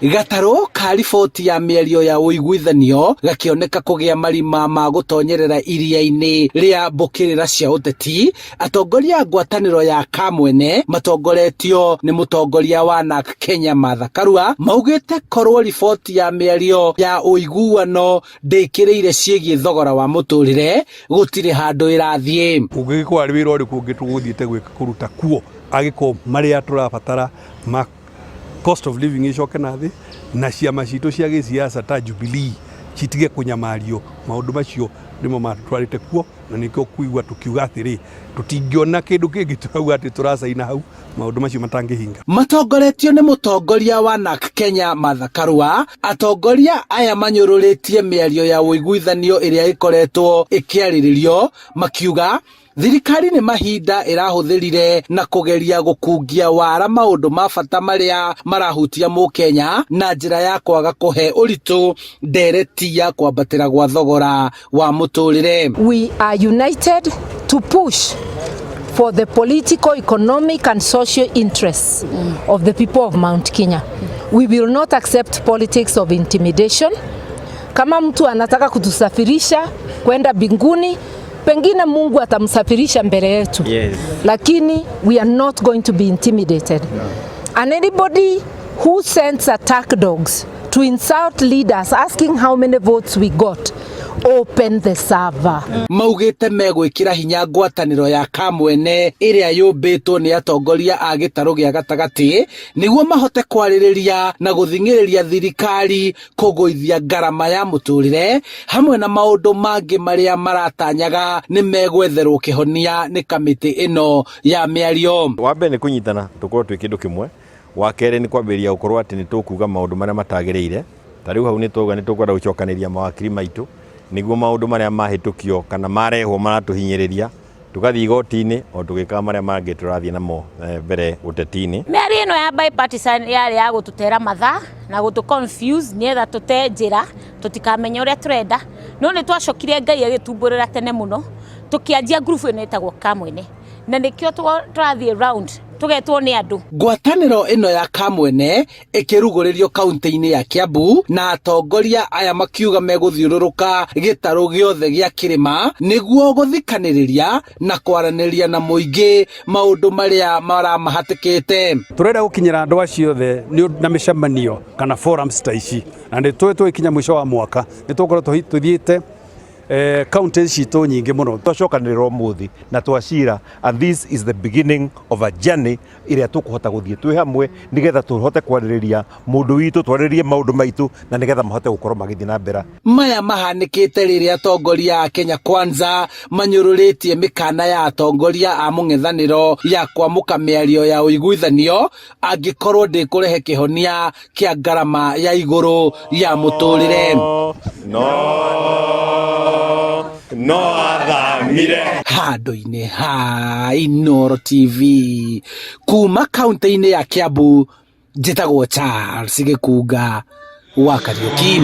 Gataro ka riboti ya mĩario ya ũiguithanio gakĩoneka kũgĩa marima ma gũtonyerera iria-inĩ rĩa mbũkĩrĩra cia ũteti. Atongoria a ngwatanĩro ya KAMWENE matongoretio nĩ mũtongoria wa NARC Kenya Martha Karua maugĩte korwo riboti ya mĩario ya ũiguano ndĩkĩrĩire ciĩgiĩ thogora wa mũtũrĩre gũtirĩ handũ ĩrathiĩ. Ũngĩgĩkorwo wĩra ũrĩkũ ũngĩ tũgũthiĩte gwĩka kũruta kuo agĩkorwo marĩa tũrabatara ma cost of living icoke na thĩ na ciama citũ cia gĩsiasa ta Jubilee citige kũnyamario. Maũndũ macio nĩmo matwarĩte kuo na nĩkĩo kuigua tũkiuga atĩrĩ tũtingĩona kĩndũ kĩngĩ tũrauga atĩ tũracaina hau maũndũ macio matangĩhinga. Matongoretio nĩ mũtongoria wa NARC Kenya Martha Karua. Atongoria aya manyũrũrĩtie mĩario ya ũiguithanio ĩrĩa ĩkoretwo ĩkĩarĩrĩrio makiuga thirikari nĩ mahinda ĩrahũthĩrire na kũgeria gũkungia wara maũndũ ma bata marĩa marahutia mũkenya na njĩra ya kwaga kũhe ũritũ ndereti ya kwambatĩra gwa thogora wa mũtũrĩre. We are united to push for the political, economic and social interests of the people of Mount Kenya. We will not accept politics of intimidation. Kama mtu anataka kutusafirisha kwenda binguni, pengine Mungu atamsafirisha mbele yetu. Yes. Lakini we are not going to be intimidated. No. And anybody who sends attack dogs to insult leaders asking how many votes we got, open the server. Maugĩte megwĩkĩra hinya ngwatanĩro ya KAMWENE ĩrĩa yũmbĩtwo nĩ atongoria a gĩtarũ gĩa gatagatĩ nĩguo mahote kwarĩrĩria na gũthing'ĩrĩria thirikari kũgũithia ngarama ya mũtũrĩre hamwe na maũndũ mangĩ marĩa maratanyaga nĩ megwetherwo kĩhonia nĩ kamĩtĩ ĩno ya mĩario. Wa mbere nĩ kũnyitana tũkorwo twĩ kĩndũ kĩmwe. Wa kerĩ nĩ kwambĩrĩria gũkorwo atĩ nĩ tũkuga maũndũ marĩa matagĩrĩire. Ta rĩu hau nĩ tũkwenda gũcokanĩria mawakiri maitũ nĩguo maũndũ marĩa mahĩtũkio kana marehwo maratũhinyĩrĩria tugathiĩ igoti-inĩ o tũgĩkaga marĩa mangĩ tũrathiĩ namo mbere ũteti-inĩ. Mĩario ĩno ya bipartisan yarĩ ya gũtũtera mathaa na gũtũ-confuse nĩgetha tũte njĩra tũtikamenya ũrĩa tũrenda, no nĩ twacokire Ngai agĩtumbũrĩra tene mũno tũkĩanjia group ĩno ĩtagwo KAMWENE na nĩkĩo tũrathiĩ round tugetwo nĩ andũ. Ngwatanĩro ĩno ya KAMWENE ĩkĩrugũrĩrio kaunti-inĩ ya Kiambu na atongoria aya makiuga megũthiũrũrũka gĩtarũ gĩothe gĩa kĩrĩma nĩguo gũthikanĩrĩria na kwaranĩria na mũingĩ maũndũ marĩa maramahatĩkĩte. Tũrenda gũkinyĩra andũ acio othe na mĩcemanio kana forums ta ici na nĩ tũgĩkinya mũico wa mwaka nĩ tũgũkorwo tũthiĩte counties citũ nyingĩ mũno. Twacokanĩrĩra ũmũthĩ na twacira, and this is the beginning of a journey ĩrĩa tũkũhota gũthiĩ twĩ hamwe nĩgetha tũhote kwarĩrĩria mũndũ witũ, twarĩrĩrie maũndũ maitũ na nĩgetha mahote gũkorwo magĩthiĩ na mbere. Maya mahanĩkĩte rĩrĩa atongoria a Kenya Kwanza manyũrũrĩtie mĩkana ya atongoria a mũng'ethanĩro ya kwamũka mĩario ya ũiguithanio angĩkorwo ndĩkũrehe kĩhonia kĩa ngarama ya igũrũ ya mũtũrĩre. No athamire handũ-inĩ ha Inooro TV kuma kaunti-inĩ ya Kiambu njĩtagwo Charles Gĩkunga wa Kariũki.